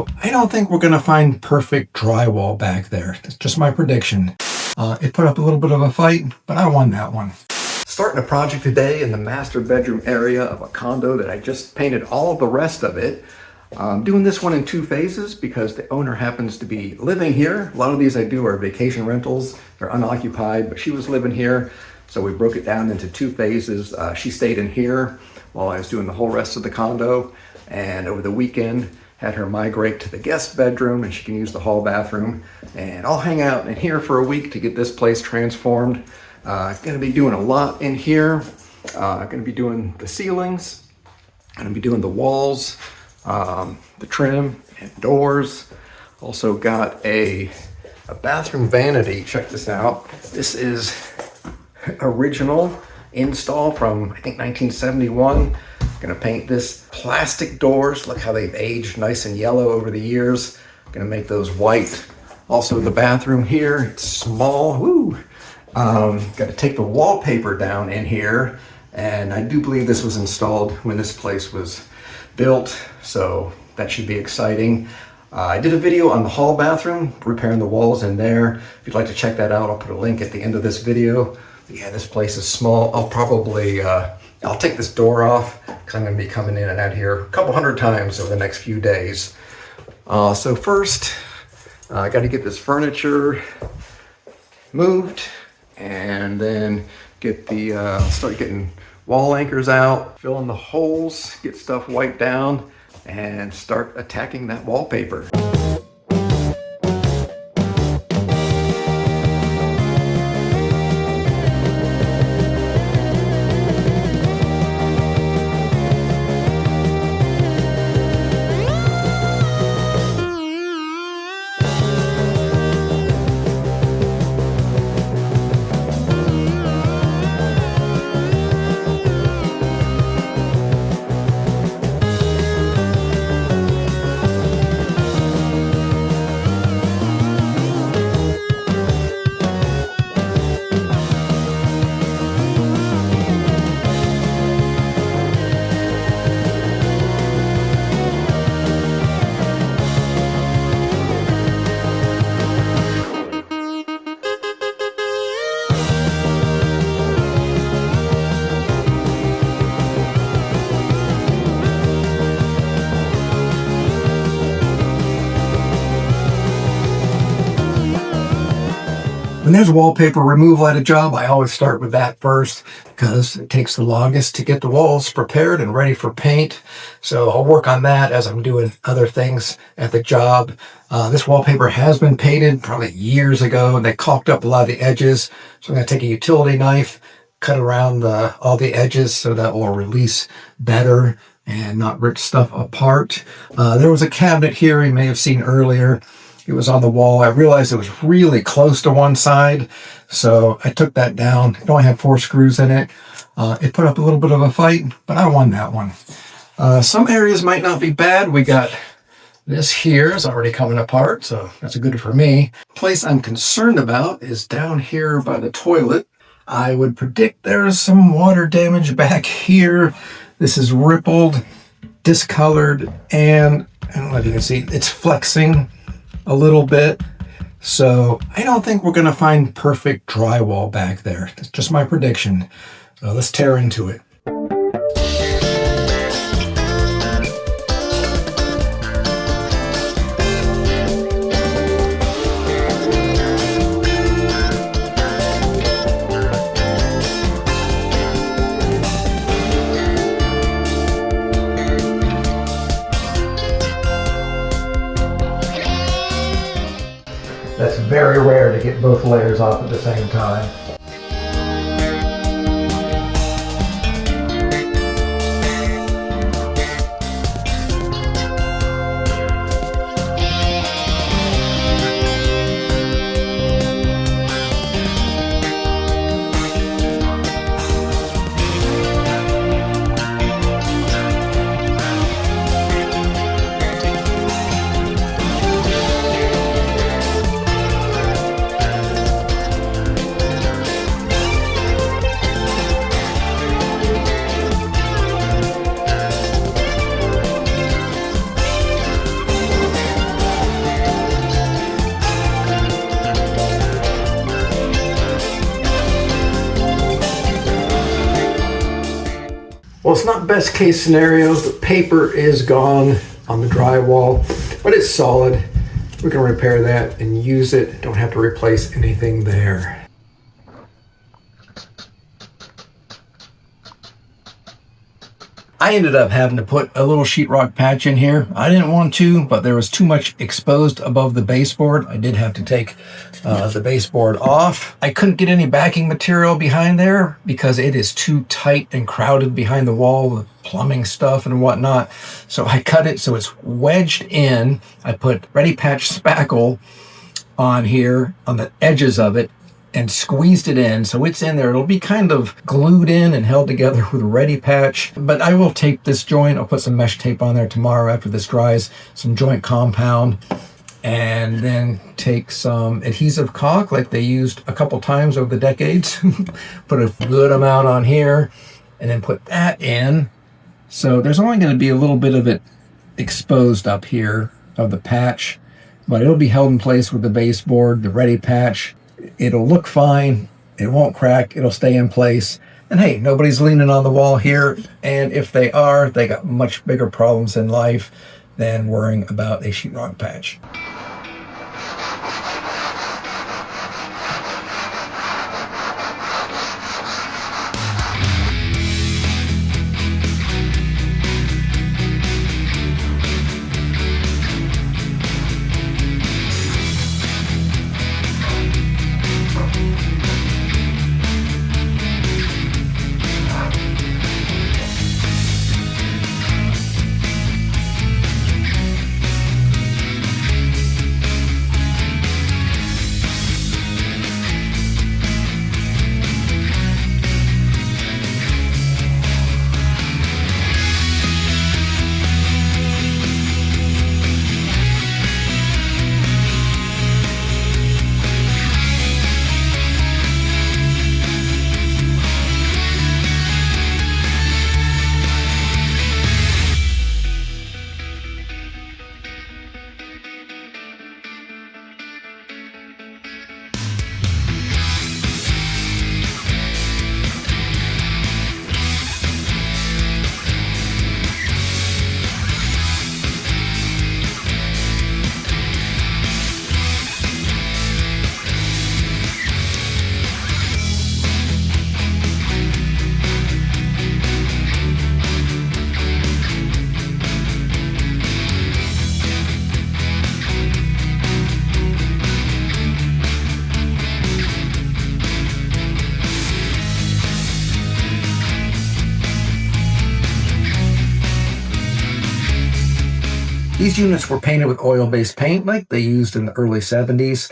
So I don't think we're going to find perfect drywall back there. That's just my prediction. It put up a little bit of a fight, but I won that one. Starting a project today in the master bedroom area of a condo that I just painted all the rest of it. I'm doing this one in 2 phases because the owner happens to be living here. A lot of these I do are vacation rentals. They're unoccupied, but she was living here. So we broke it down into 2 phases. She stayed in here while I was doing the whole rest of the condo. And over the weekend, had her migrate to the guest bedroom and she can use the hall bathroom. And I'll hang out in here for a week to get this place transformed. Gonna be doing a lot in here. Gonna be doing the ceilings. Gonna be doing the walls. The trim and doors. Also got a bathroom vanity. Check this out. This is original install from I think 1971. Gonna paint this plastic doors. Look how they've aged nice and yellow over the years. Gonna make those white. Also the bathroom here, it's small. Woo! Got to take the wallpaper down in here, and I do believe this was installed when this place was built, so that should be exciting. I did a video on the hall bathroom, repairing the walls in there. If you'd like to check that out, I'll put a link at the end of this video. But yeah, this place is small. I'll probably, I'll take this door off because I'm going to be coming in and out here a couple hundred times over the next few days. So first, I got to get this furniture moved and then get the, start getting wall anchors out, fill in the holes, get stuff wiped down, and start attacking that wallpaper. When there's wallpaper removal at a job, I always start with that first because it takes the longest to get the walls prepared and ready for paint. So I'll work on that as I'm doing other things at the job. This wallpaper has been painted probably years ago, and they caulked up a lot of the edges. So I'm going to take a utility knife, cut around all the edges so that will release better and not rip stuff apart. There was a cabinet here you may have seen earlier. It was on the wall. I realized it was really close to one side, so I took that down. It only had 4 screws in it. It put up a little bit of a fight, but I won that one. Some areas might not be bad. We got this here is already coming apart, so that's good for me. The place I'm concerned about is down here by the toilet. I would predict there's some water damage back here. This is rippled, discolored, and I don't know if you can see, it's flexing a little bit. So I don't think we're going to find perfect drywall back there. That's just my prediction. So let's tear into it. That's very rare to get both layers off at the same time. Well, it's not best case scenario. The paper is gone on the drywall, but it's solid. We can repair that and use it. Don't have to replace anything there. I ended up having to put a little sheetrock patch in here. I didn't want to, but there was too much exposed above the baseboard. I did have to take the baseboard off. I couldn't get any backing material behind there because it is too tight and crowded behind the wall with plumbing stuff and whatnot. So I cut it so it's wedged in. I put Ready Patch spackle on here on the edges of it and squeezed it in so it's in there. It'll be kind of glued in and held together with a Ready Patch, but I will tape this joint. I'll put some mesh tape on there tomorrow after this dries, some joint compound, and then take some adhesive caulk like they used a couple times over the decades. Put a good amount on here and then put that in. So there's only going to be a little bit of it exposed up here of the patch, but it'll be held in place with the baseboard, the Ready Patch. It'll look fine. It won't crack. It'll stay in place. And hey, nobody's leaning on the wall here. And if they are, they got much bigger problems in life than worrying about a sheetrock patch. These units were painted with oil-based paint like they used in the early 70s.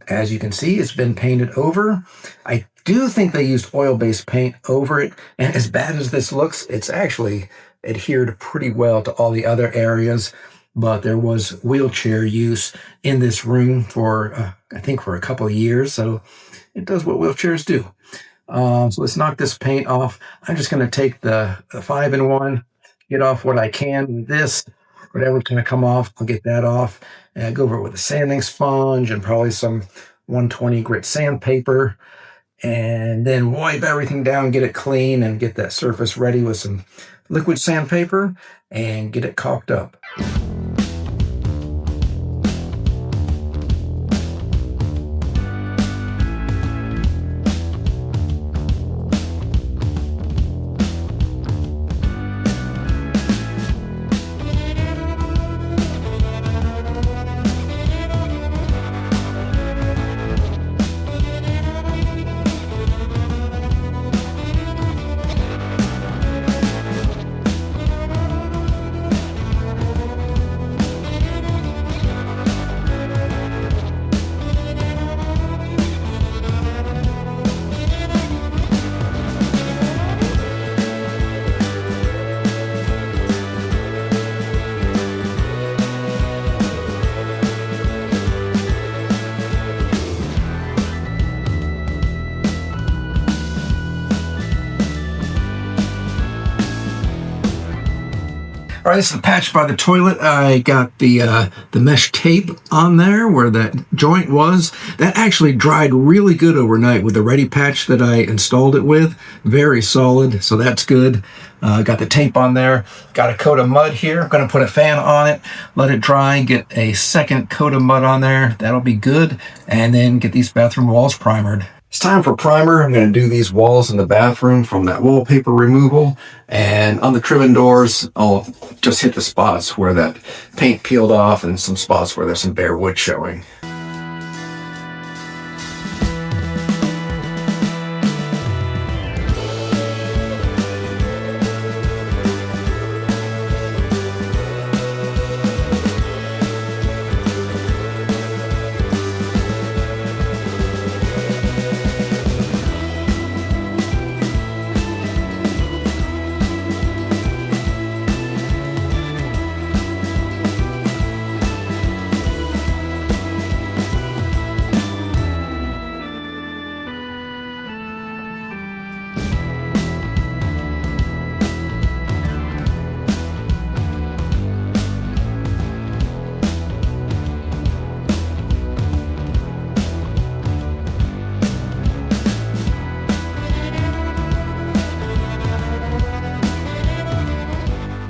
As you can see, it's been painted over. I do think they used oil-based paint over it, and as bad as this looks, it's actually adhered pretty well to all the other areas. But there was wheelchair use in this room for, I think, for a couple of years, so it does what wheelchairs do. So let's knock this paint off. I'm just going to take the 5-in-1, get off what I can with this. Whatever's going to come off, I'll get that off. And go over it with a sanding sponge and probably some 120 grit sandpaper. And then wipe everything down, get it clean, and get that surface ready with some liquid sandpaper and get it caulked up. All right, this is the patch by the toilet. I got the mesh tape on there where that joint was. That actually dried really good overnight with the ready patch that I installed it with. Very solid, so that's good. Got the tape on there. Got a coat of mud here. I'm going to put a fan on it, let it dry, get a second coat of mud on there. That'll be good. And then get these bathroom walls primered. It's time for primer. I'm going to do these walls in the bathroom from that wallpaper removal. And on the trim and doors, I'll just hit the spots where that paint peeled off and some spots where there's some bare wood showing.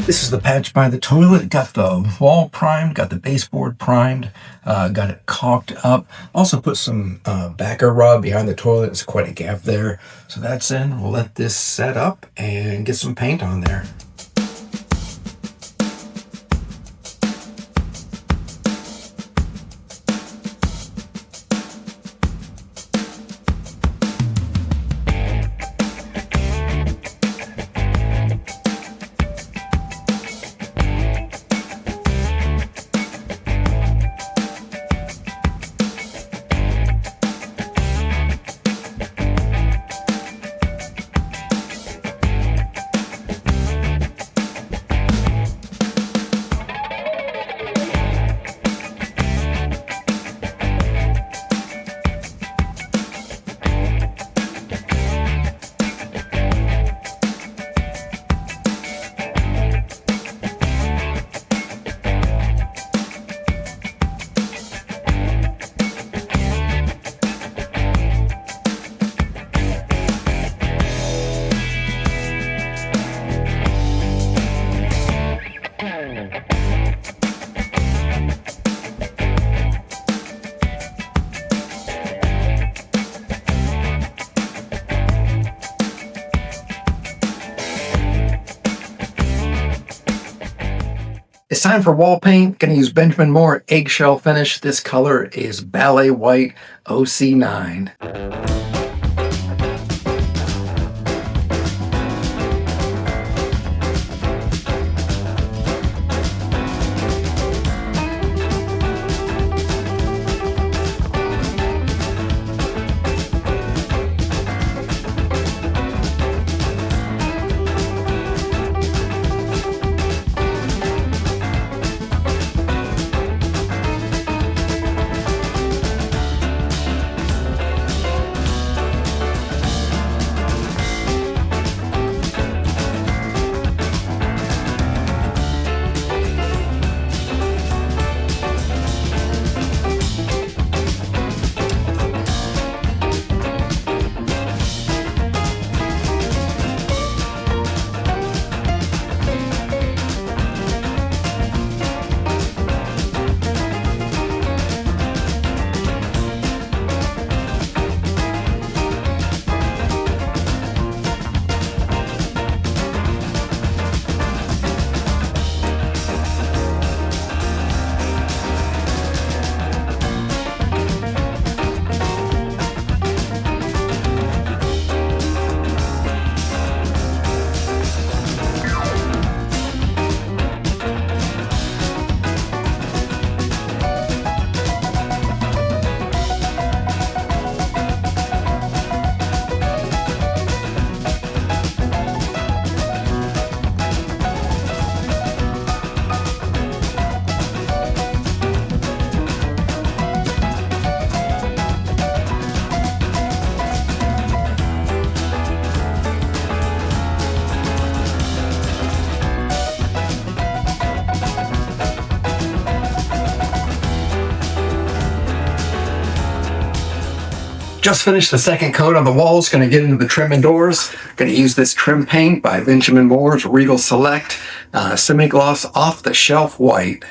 This is the patch by the toilet. Got the wall primed, got the baseboard primed, got it caulked up. Also put some backer rub behind the toilet. It's quite a gap there. So that's in. We'll let this set up and get some paint on there. It's time for wall paint. Going to use Benjamin Moore eggshell finish. This color is Ballet White OC9. Just finished the second coat on the walls. Going to get into the trim and doors. Going to use this trim paint by Benjamin Moore's Regal Select Semi-Gloss Off the Shelf White.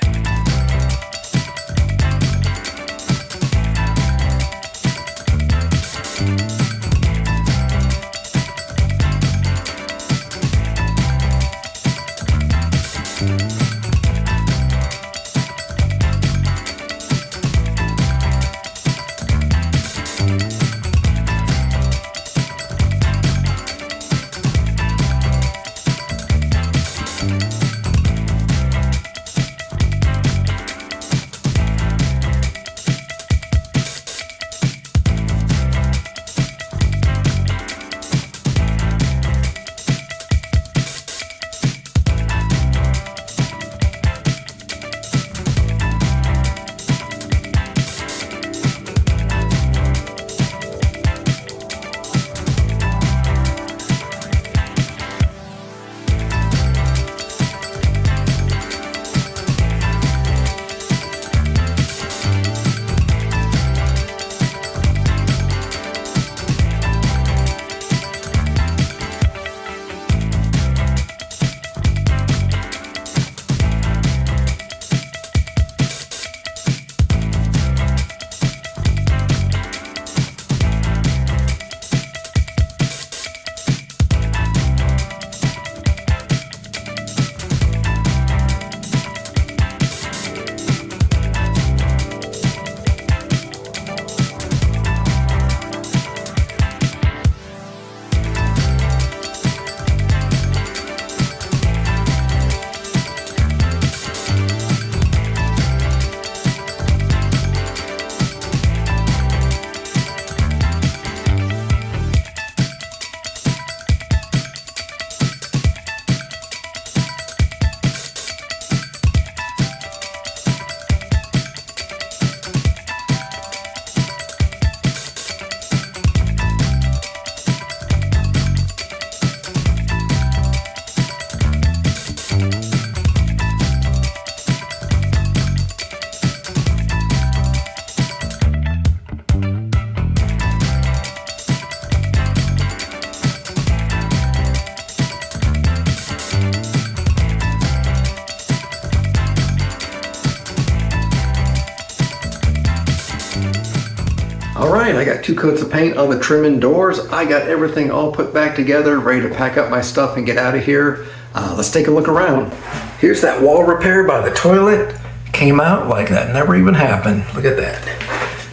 Alright, I got 2 coats of paint on the trim and doors. I got everything all put back together, ready to pack up my stuff and get out of here. Let's take a look around. Here's that wall repair by the toilet. Came out like that never even happened. Look at that.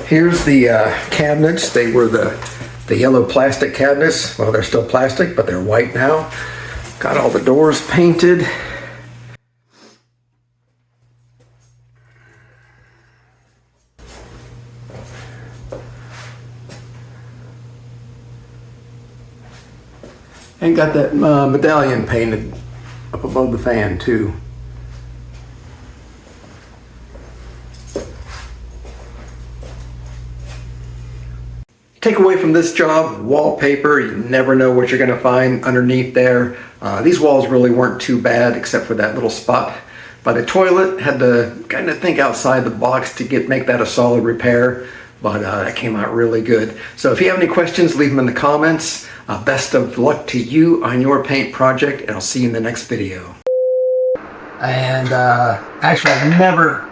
Here's the cabinets. They were the yellow plastic cabinets. Well, they're still plastic, but they're white now. Got all the doors painted. And got that medallion painted up above the fan too. Take away from this job, wallpaper. You never know what you're going to find underneath there. These walls really weren't too bad except for that little spot by the toilet. Had to kind of think outside the box to make that a solid repair, but that came out really good. So if you have any questions, leave them in the comments. Best of luck to you on your paint project, and I'll see you in the next video. And actually, I've never